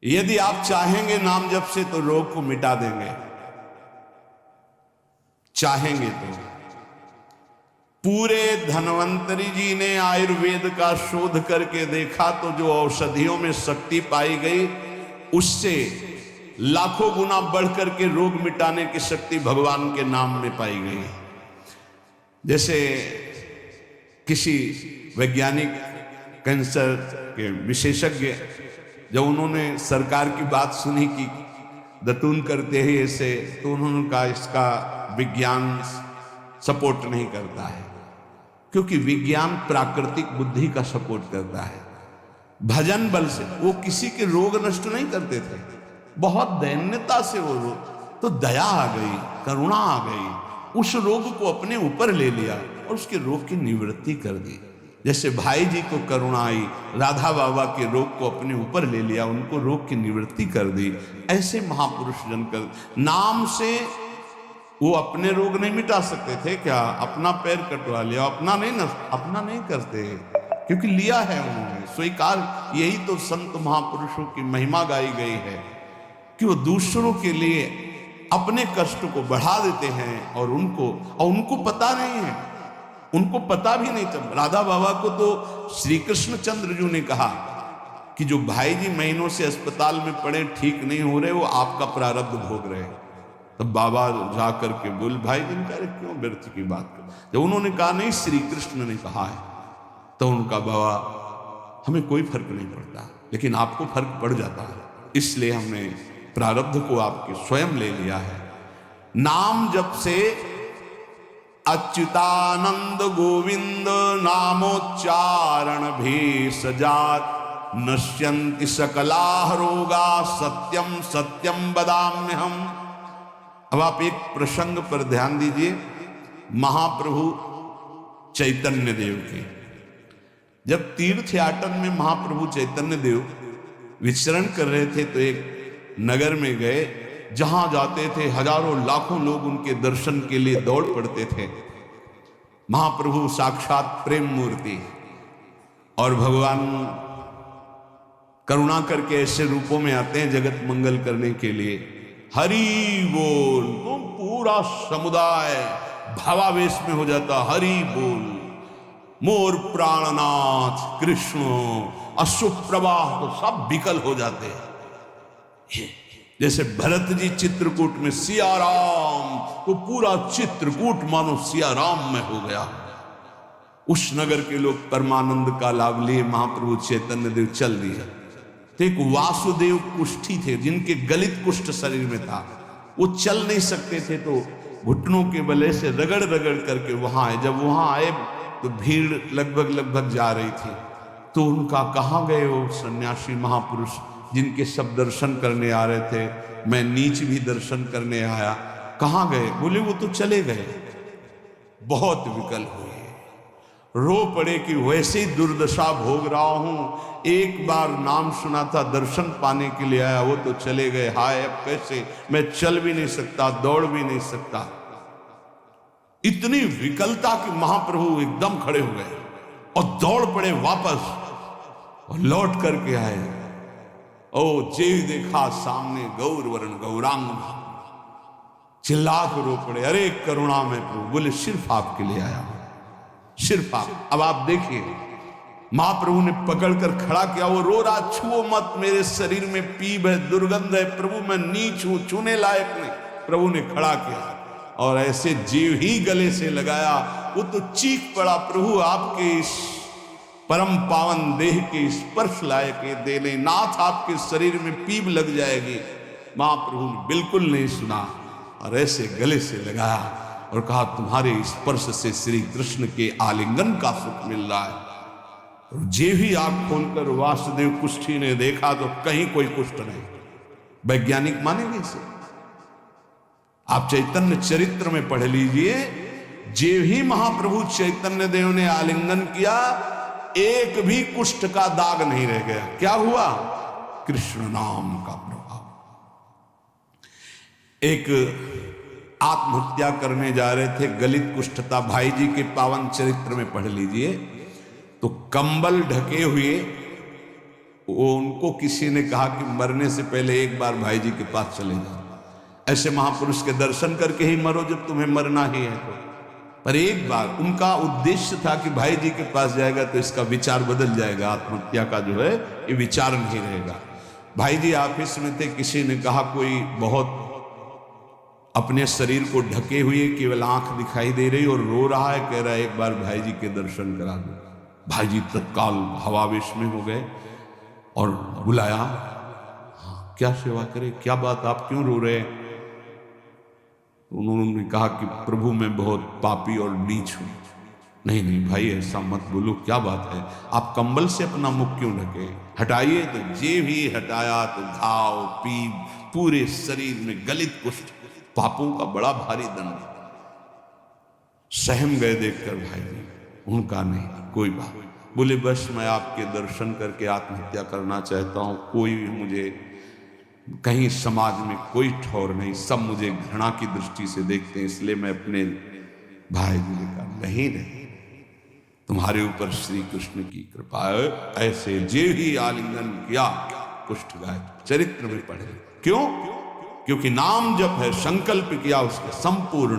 यदि आप चाहेंगे नाम जप से तो रोग को मिटा देंगे, चाहेंगे तो। पूरे धन्वंतरी जी ने आयुर्वेद का शोध करके देखा तो जो औषधियों में शक्ति पाई गई उससे लाखों गुना बढ़कर के रोग मिटाने की शक्ति भगवान के नाम में पाई गई। जैसे किसी वैज्ञानिक कैंसर के विशेषज्ञ जब उन्होंने सरकार की बात सुनी कि दतून करते हैं ऐसे, तो उन्होंने कहा इसका विज्ञान सपोर्ट नहीं करता है, क्योंकि विज्ञान प्राकृतिक बुद्धि का सपोर्ट करता है। भजन बल से वो किसी के रोग नष्ट नहीं करते थे, बहुत दैन्यता से वो रोग, तो दया आ गई, करुणा आ गई, उस रोग को अपने ऊपर ले लिया और उसके रोग की निवृत्ति कर दी। जैसे भाई जी को करुणा आई, राधा बाबा के रोग को अपने ऊपर ले लिया, उनको रोग की निवृत्ति कर दी। ऐसे महापुरुष जन कर नाम से वो अपने रोग नहीं मिटा सकते थे क्या? अपना पैर कटवा लिया, अपना नहीं करते, क्योंकि लिया है उन्होंने स्वीकार। यही तो संत महापुरुषों की महिमा गाई गई है कि वो दूसरों के लिए अपने कष्ट को बढ़ा देते हैं और उनको पता नहीं है, उनको पता भी नहीं चल। राधा बाबा को तो श्री कृष्ण चंद्र जी ने कहा कि जो भाई जी महीनों से अस्पताल में पड़े, ठीक नहीं हो रहे, वो आपका प्रारब्ध भोग रहे हैं। तब बाबा जा करके बोल, भाई जी कह रहे क्यों व्यर्थ की बात कर। जब उन्होंने कहा नहीं श्री कृष्ण ने कहा है, तो उनका बाबा हमें कोई फर्क नहीं पड़ता, लेकिन आपको फर्क पड़ जाता है, इसलिए हमने प्रारब्ध को आपके स्वयं ले लिया है। नाम जप से अच्युतानंद गोविंद नामोच्चारण भी सजात नश्यन्ति सकला रोगा सत्यम सत्यम बदाम्यहम। अब आप एक प्रसंग पर ध्यान दीजिए, महाप्रभु चैतन्य देव के जब तीर्थ याटन में महाप्रभु चैतन्य देव विचरण कर रहे थे तो एक नगर में गए, जहां जाते थे हजारों लाखों लोग उनके दर्शन के लिए दौड़ पड़ते थे। महाप्रभु साक्षात प्रेम मूर्ति, और भगवान करुणा करके ऐसे रूपों में आते हैं जगत मंगल करने के लिए। हरि बोल, तो पूरा समुदाय भावावेश में हो जाता, हरि बोल। मोर प्राणनाथ कृष्ण, अश्रु प्रवाह तो सब विकल हो जाते हैं। जैसे भरत जी चित्रकूट में सिया राम, तो पूरा चित्रकूट मानो सिया राम में हो गया। उस नगर के लोग परमानंद का लाभ लिए, महाप्रभु चैतन्य देव चल दिए। तो एक वासुदेव कुष्ठी थे जिनके गलित कुष्ठ शरीर में था, वो चल नहीं सकते थे, तो घुटनों के बले से रगड़ रगड़ करके वहां आए। जब वहां आए तो भीड़ लगभग जा रही थी, तो उनका कहाँ गए वो सन्यासी महापुरुष जिनके सब दर्शन करने आ रहे थे, मैं नीच भी दर्शन करने आया, कहाँ गए? बोले वो तो चले गए। बहुत विकल हुए, रो पड़े कि वैसे ही दुर्दशा भोग रहा हूं, एक बार नाम सुना था, दर्शन पाने के लिए आया, वो तो चले गए। हाय अब कैसे, मैं चल भी नहीं सकता, दौड़ भी नहीं सकता। इतनी विकलता कि महाप्रभु एकदम खड़े हो गए और दौड़ पड़े वापस और लौट करके आए। ओ जेव देखा सामने गौर वर्ण गौरांग, चिल्ला कर रो पड़े, अरे करुणा में प्रभु। बोले सिर्फ आपके लिए आया हूं, सिर्फ आप। अब आप देखिए, महाप्रभु ने पकड़कर खड़ा किया, वो रो रहा, छुओ मत, मेरे शरीर में पीब है, दुर्गंध है, प्रभु मैं नीच हूं, छूने लायक नहीं। प्रभु ने खड़ा किया और ऐसे जीव ही गले से लगाया, वो तो चीख पड़ा, प्रभु आपके इस परम पावन देह के स्पर्श लायक दे ले, नाथ आपके शरीर में पीब लग जाएगी। महाप्रभु ने बिल्कुल नहीं सुना और ऐसे गले से लगाया और कहा, तुम्हारे स्पर्श से श्री कृष्ण के आलिंगन का सुख मिल रहा है। जे भी आंख खोलकर वासुदेव कुष्ठी ने देखा तो कहीं कोई कुष्ठ नहीं। वैज्ञानिक मानेंगे इसे? आप चैतन्य चरित्र में पढ़ लीजिए, जे भी महाप्रभु चैतन्य देव ने आलिंगन किया, एक भी कुष्ठ का दाग नहीं रह गया। क्या हुआ? कृष्ण नाम का प्रभाव। एक आत्महत्या करने जा रहे थे, गलित कुष्ठ था, भाई जी के पावन चरित्र में पढ़ लीजिए, तो कंबल ढके हुए उनको किसी ने कहा कि मरने से पहले एक बार भाई जी के पास चले जाओ, ऐसे महापुरुष के दर्शन करके ही मरो जब तुम्हें मरना ही है तो। पर एक बार उनका उद्देश्य था कि भाई जी के पास जाएगा तो इसका विचार बदल जाएगा, आत्महत्या का जो है ये विचार नहीं रहेगा। भाई जी ऑफिस में थे, किसी ने कहा कोई बहुत अपने शरीर को ढके हुए केवल आंख दिखाई दे रही और रो रहा है, कह रहा है एक बार भाई जी के दर्शन करा दो। भाई जी तत्काल भावावेश में हो गए और बुलाया, हाँ क्या सेवा करे, क्या बात, आप क्यों रो रहे हैं? उन्होंने कहा कि प्रभु मैं बहुत पापी और नीच हूं। नहीं नहीं भाई ऐसा मत बोलो, क्या बात है, आप कंबल से अपना मुख क्यों ढके? हटाइए। तो जे भी हटाया तो घाव पीप पूरे शरीर में, गलित कुष्ठ, पापों का बड़ा भारी दंड। सहम गए देखकर भाई जी। उनका नहीं कोई बात, बोले बस मैं आपके दर्शन करके आत्महत्या करना चाहता हूं, कोई भी मुझे कहीं समाज में कोई ठौर नहीं, सब मुझे घृणा की दृष्टि से देखते हैं, इसलिए मैं अपने भाई जी ने कहा नहीं नहीं, तुम्हारे ऊपर श्री कृष्ण की कृपा है। ऐसे जे ही आलिंगन किया कुष्ठ गाय, चरित्र में पढ़े। क्यों? क्योंकि नाम जप है, संकल्प किया, उसके संपूर्ण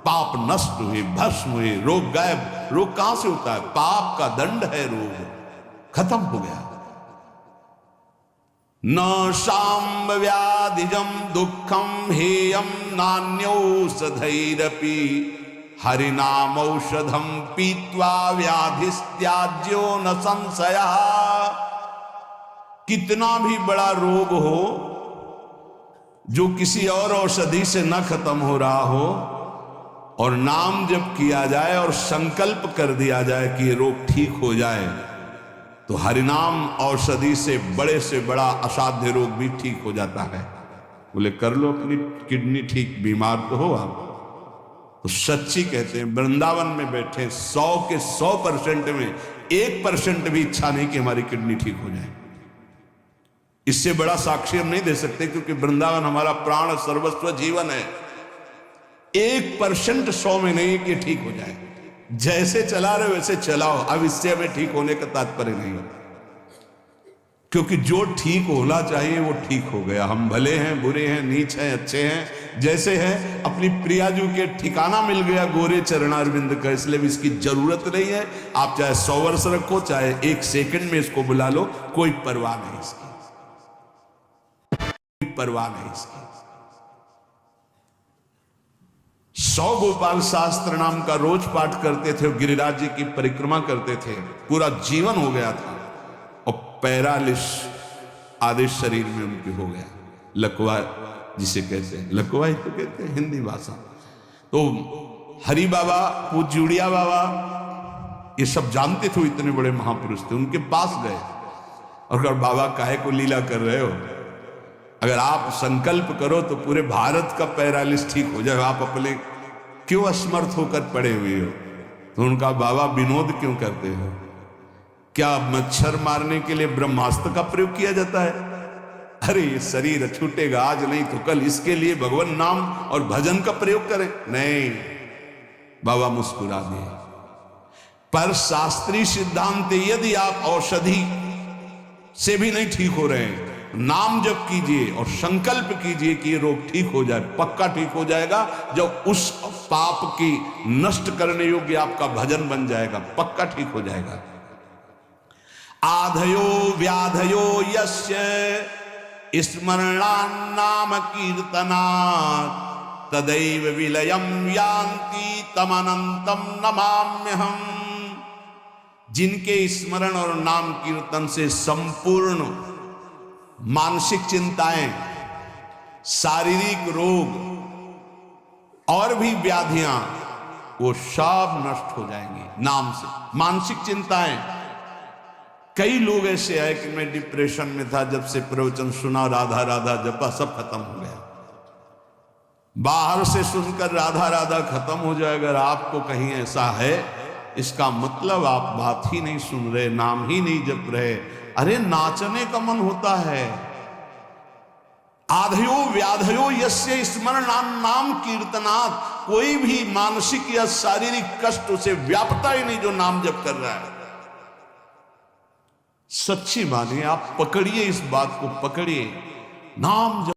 पाप नष्ट हुए, भस्म हुए, रोग गायब। रोग कहां से होता है? पाप का दंड है, रोग खत्म हो गया। न शाम व्याधिजम दुखम हेयम नान्यौषधैरपि हरिनाम औषधम पीत्वा व्याधिस्त्याज्यो न संशया। कितना भी बड़ा रोग हो जो किसी और औषधि से न खत्म हो रहा हो और नाम जब किया जाए और संकल्प कर दिया जाए कि ये रोग ठीक हो जाए, तो हरिनाम औषधि से बड़ा असाध्य रोग भी ठीक हो जाता है। बोले कर लो अपनी किडनी ठीक, बीमार तो हो आप। तो सच्ची कहते हैं, वृंदावन में बैठे 100 के 100% में 1% भी इच्छा नहीं कि हमारी किडनी ठीक हो जाए। इससे बड़ा साक्षी हम नहीं दे सकते, क्योंकि वृंदावन हमारा प्राण सर्वस्व जीवन है। 1% 100 में नहीं कि ठीक हो जाए, जैसे चला रहे वैसे चलाओ। अब इससे हमें ठीक होने का तात्पर्य नहीं, क्योंकि जो ठीक होना चाहिए वो ठीक हो गया। हम भले हैं, बुरे हैं, नीच हैं, अच्छे हैं, जैसे हैं, अपनी प्रियाजू के ठिकाना मिल गया गोरे चरणारविंद का, इसलिए भी इसकी जरूरत नहीं है। आप चाहे 100 वर्ष रखो, चाहे 1 सेकंड में इसको बुला लो, कोई परवाह नहीं इसकी, कोई परवाह नहीं इसकी। 100 गोपाल शास्त्र नाम का रोज पाठ करते थे, गिरिराज जी की परिक्रमा करते थे, पूरा जीवन हो गया था, और पैरालिस आधे शरीर में उनके हो गया। लकवा जिसे कहते हैं, लकवा ही तो कहते हैं हिंदी भाषा। तो हरि बाबा, पूज्य बाबा, ये सब जानते थे, इतने बड़े महापुरुष थे। उनके पास गए और अगर बाबा काहे को लीला कर रहे हो, अगर आप संकल्प करो तो पूरे भारत का पैरालिस ठीक हो जाए, आप अपने क्यों असमर्थ होकर पड़े हुए हो? तो उनका बाबा विनोद क्यों करते हो? क्या मच्छर मारने के लिए ब्रह्मास्त्र का प्रयोग किया जाता है? अरे ये शरीर छूटेगा आज नहीं तो कल, इसके लिए भगवान नाम और भजन का प्रयोग करें? नहीं। बाबा मुस्कुरा दिए। पर शास्त्रीय सिद्धांत, यदि आप औषधि से भी नहीं ठीक हो रहे हैं, नाम जप कीजिए और संकल्प कीजिए कि ये रोग ठीक हो जाए, पक्का ठीक हो जाएगा। जब उस पाप की नष्ट करने योग्य आपका भजन बन जाएगा, पक्का ठीक हो जाएगा। आधयो व्याधयो यस्य स्मरणान्नाम कीर्तनात् तदैव विलयम यान्ति तमनंतम नमाम्यहम्। जिनके स्मरण और नाम कीर्तन से संपूर्ण मानसिक चिंताएं, शारीरिक रोग और भी व्याधियां, वो सब नष्ट हो जाएंगी नाम से। मानसिक चिंताएं, कई लोग ऐसे आए कि मैं डिप्रेशन में था, जब से प्रवचन सुना, राधा राधा जपा, सब खत्म हो गया। बाहर से सुनकर राधा राधा खत्म हो जाएगा, अगर आपको कहीं ऐसा है, इसका मतलब आप बात ही नहीं सुन रहे, नाम ही नहीं जप रहे। अरे नाचने का मन होता है। आधयो व्याधयो यस्य स्मरणान्नाम कीर्तनात्, कोई भी मानसिक या शारीरिक कष्ट उसे व्यापता ही नहीं जो नाम जप कर रहा है। सच्ची मानिए, आप पकड़िए, इस बात को पकड़िए। नाम जब